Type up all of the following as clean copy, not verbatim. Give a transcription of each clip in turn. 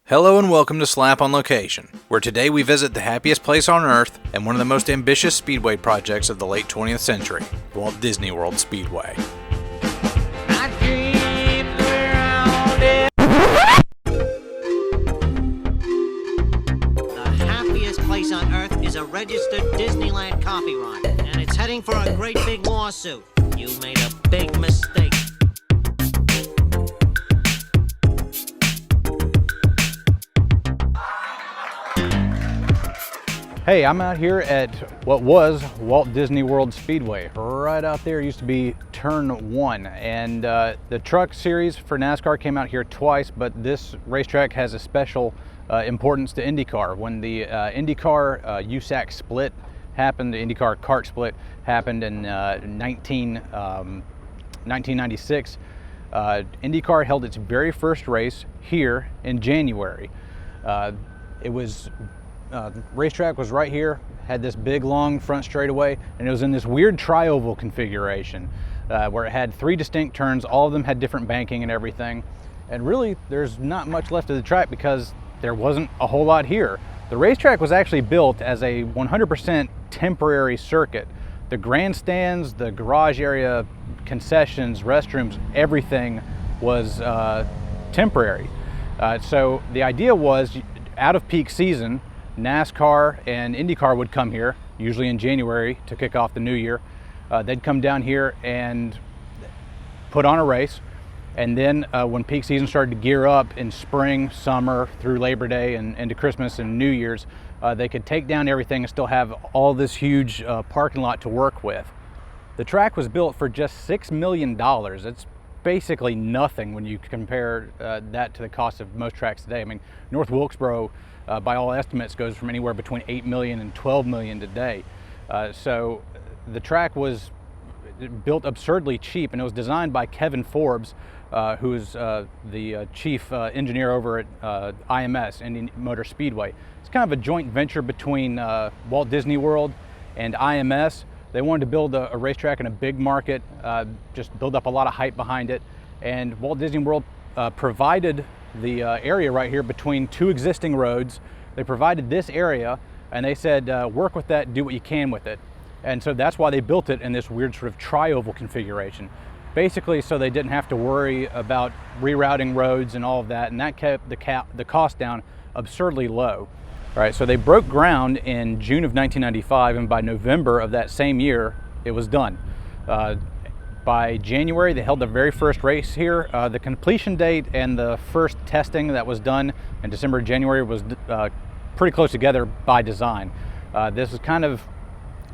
Hello and welcome to S1ap on Location, where today we visit the happiest place on Earth and one of the most ambitious speedway projects of the late 20th century, Walt Disney World Speedway. The happiest place on Earth is a registered Disneyland copyright, and it's heading for a great big lawsuit. You made a big mistake. Hey, I'm out here at what was Walt Disney World Speedway. Right out there used to be Turn 1, and the truck series for NASCAR came out here twice, but this racetrack has a special importance to IndyCar. When the IndyCar USAC split happened, the IndyCar kart split happened in 1996, IndyCar held its very first race here in January. Racetrack was right here, had this big long front straightaway, and it was in this weird tri-oval configuration where it had three distinct turns. All of them had different banking and everything, and really there's not much left of the track because there wasn't a whole lot here. The racetrack was actually built as a 100% temporary circuit. The grandstands, the garage area, concessions, restrooms, everything was temporary. So the idea was, out of peak season, NASCAR and IndyCar would come here, usually in January to kick off the new year. They'd come down here and put on a race, and then when peak season started to gear up in spring, summer, through Labor Day and into Christmas and New Year's, they could take down everything and still have all this huge parking lot to work with. The track was built for just $6 million. It's basically nothing when you compare that to the cost of most tracks today. I mean, North Wilkesboro, by all estimates, goes from anywhere between $8 million and $12 million today. So the track was built absurdly cheap, and it was designed by Kevin Forbes, who is the chief engineer over at IMS, Indy Motor Speedway. It's kind of a joint venture between Walt Disney World and IMS. They wanted to build a racetrack in a big market, just build up a lot of hype behind it, and Walt Disney World provided the area right here between two existing roads. They provided this area, and they said, work with that, do what you can with it. And so that's why they built it in this weird sort of tri-oval configuration, basically so they didn't have to worry about rerouting roads and all of that, and that kept the cost down absurdly low. All right, so they broke ground in June of 1995, and by November of that same year, it was done. By January, they held the very first race here. The completion date and the first testing that was done in December and January was pretty close together by design. This is kind of,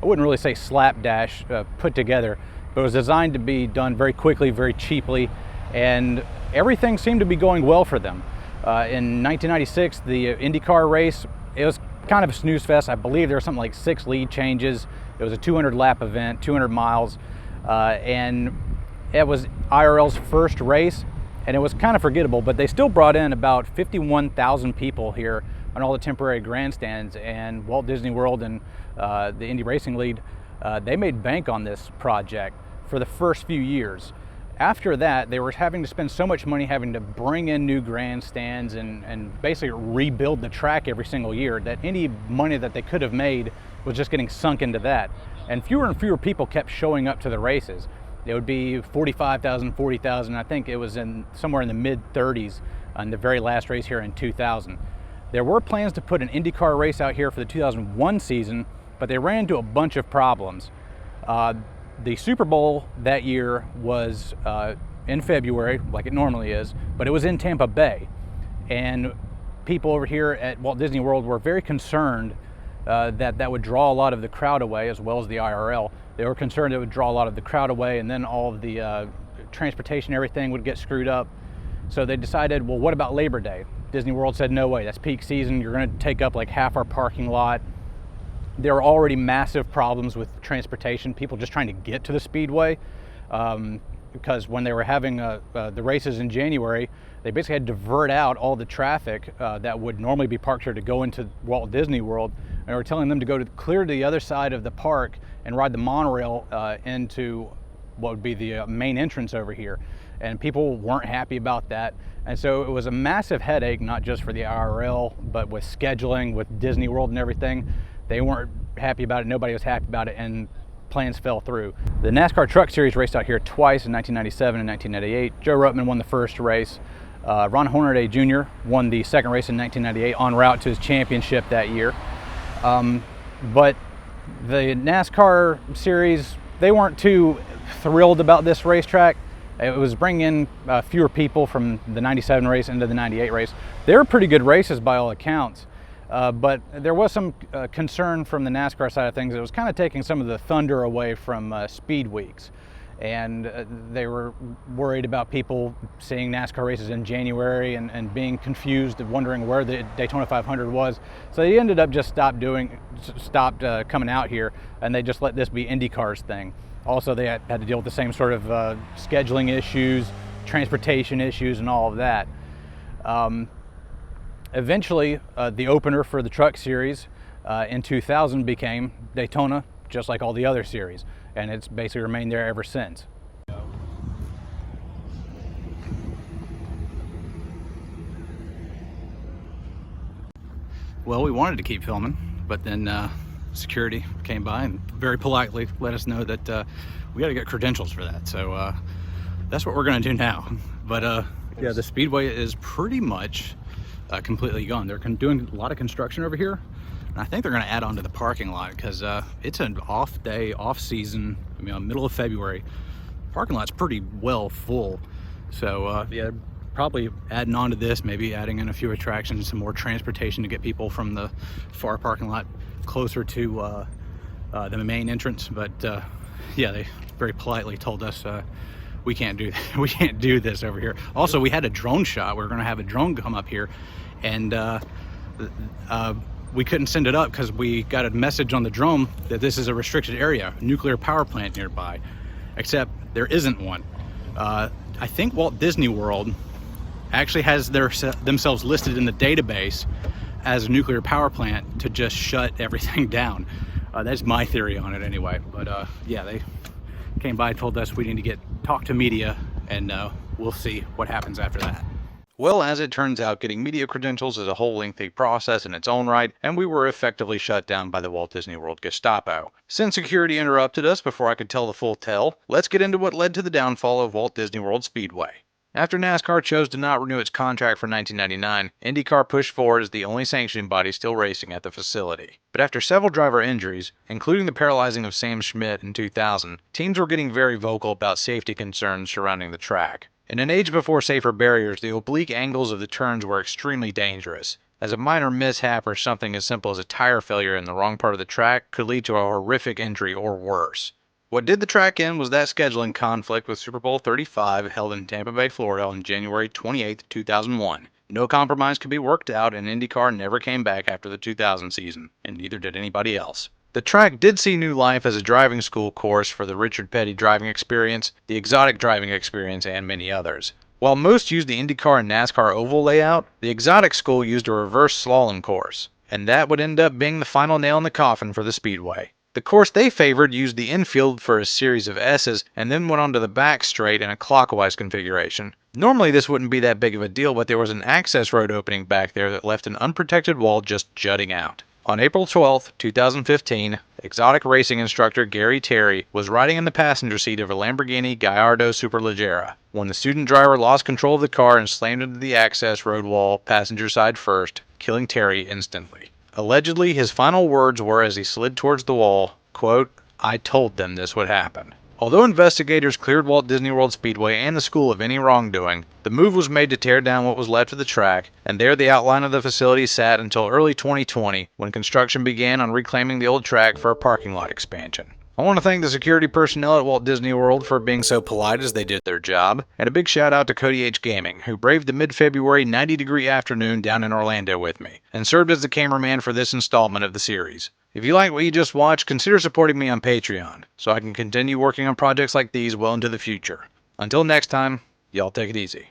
I wouldn't really say slapdash put together, but it was designed to be done very quickly, very cheaply, and everything seemed to be going well for them. In 1996, the IndyCar race, it was kind of a snooze fest. I believe there were something like 6 lead changes. It was a 200 lap event, 200 miles. And it was IRL's first race, and it was kind of forgettable, but they still brought in about 51,000 people here on all the temporary grandstands, and Walt Disney World and the Indy Racing League, they made bank on this project for the first few years. After that, they were having to spend so much money having to bring in new grandstands and basically rebuild the track every single year that any money that they could have made was just getting sunk into that. And fewer people kept showing up to the races. It would be 45,000, 40,000. I think it was somewhere in the mid-30s on the very last race here in 2000. There were plans to put an IndyCar race out here for the 2001 season, but they ran into a bunch of problems. The Super Bowl that year was in February, like it normally is, but it was in Tampa Bay. And people over here at Walt Disney World were very concerned that would draw a lot of the crowd away, as well as the IRL. They were concerned it would draw a lot of the crowd away, and then all of the transportation, everything would get screwed up. So they decided, well, what about Labor Day? Disney World said, no way, that's peak season. You're going to take up like half our parking lot. There were already massive problems with transportation, people just trying to get to the Speedway, because when they were having the races in January, they basically had to divert out all the traffic that would normally be parked here to go into Walt Disney World, and they were telling them to go clear to the other side of the park and ride the monorail into what would be the main entrance over here. and people weren't happy about that. And so it was a massive headache, not just for the IRL, but with scheduling, with Disney World and everything. They weren't happy about it, nobody was happy about it, and plans fell through. The NASCAR Truck Series raced out here twice in 1997 and 1998. Joe Ruttman won the first race. Ron Hornaday Jr. won the second race in 1998 en route to his championship that year. But the NASCAR Series, they weren't too thrilled about this racetrack. It was bringing in fewer people from the 97 race into the 98 race. They were pretty good races by all accounts. But there was some concern from the NASCAR side of things. It was kind of taking some of the thunder away from speed weeks. And they were worried about people seeing NASCAR races in January and being confused and wondering where the Daytona 500 was. So they ended up just stopped coming out here, and they just let this be IndyCar's thing. Also, they had to deal with the same sort of scheduling issues, transportation issues, and all of that. Eventually, the opener for the Truck Series in 2000 became Daytona, just like all the other series, and it's basically remained there ever since. Well, we wanted to keep filming, but then security came by and very politely let us know that we got to get credentials for that. So that's what we're going to do now. But yeah, the Speedway is pretty much completely gone. They're doing a lot of construction over here, and I think they're going to add on to the parking lot because it's an off day, off season. I mean, middle of February, parking lot's pretty well full. So yeah, probably adding on to this, maybe adding in a few attractions, some more transportation to get people from the far parking lot closer to the main entrance. But yeah, they very politely told us we can't do this over here. Also, we had a drone shot. We were going to have a drone come up here, and we couldn't send it up because we got a message on the drone that this is a restricted area, a nuclear power plant nearby, except there isn't one. I think Walt Disney World actually has themselves listed in the database as a nuclear power plant to just shut everything down. That's my theory on it anyway. But yeah, they came by, told us we need to talk to media, and we'll see what happens after that. Well, as it turns out, getting media credentials is a whole lengthy process in its own right, and we were effectively shut down by the Walt Disney World Gestapo. Since security interrupted us before I could tell the full tale, let's get into what led to the downfall of Walt Disney World Speedway. After NASCAR chose to not renew its contract for 1999, IndyCar pushed forward as the only sanctioning body still racing at the facility. But after several driver injuries, including the paralyzing of Sam Schmidt in 2000, teams were getting very vocal about safety concerns surrounding the track. In an age before safer barriers, the oblique angles of the turns were extremely dangerous, as a minor mishap or something as simple as a tire failure in the wrong part of the track could lead to a horrific injury or worse. What did the track in was that scheduling conflict with Super Bowl 35 held in Tampa Bay, Florida on January 28, 2001. No compromise could be worked out, and IndyCar never came back after the 2000 season, and neither did anybody else. The track did see new life as a driving school course for the Richard Petty driving experience, the exotic driving experience, and many others. While most used the IndyCar and NASCAR oval layout, the exotic school used a reverse slalom course, and that would end up being the final nail in the coffin for the Speedway. The course they favored used the infield for a series of S's and then went onto the back straight in a clockwise configuration. Normally this wouldn't be that big of a deal, but there was an access road opening back there that left an unprotected wall just jutting out. On April 12, 2015, exotic racing instructor Gary Terry was riding in the passenger seat of a Lamborghini Gallardo Superleggera when the student driver lost control of the car and slammed into the access road wall passenger side first, killing Terry instantly. Allegedly, his final words were as he slid towards the wall, quote, "I told them this would happen." Although investigators cleared Walt Disney World Speedway and the school of any wrongdoing, the move was made to tear down what was left of the track, and there the outline of the facility sat until early 2020, when construction began on reclaiming the old track for a parking lot expansion. I want to thank the security personnel at Walt Disney World for being so polite as they did their job, and a big shout out to Cody H. Gaming, who braved the mid-February 90-degree afternoon down in Orlando with me, and served as the cameraman for this installment of the series. If you like what you just watched, consider supporting me on Patreon, so I can continue working on projects like these well into the future. Until next time, y'all take it easy.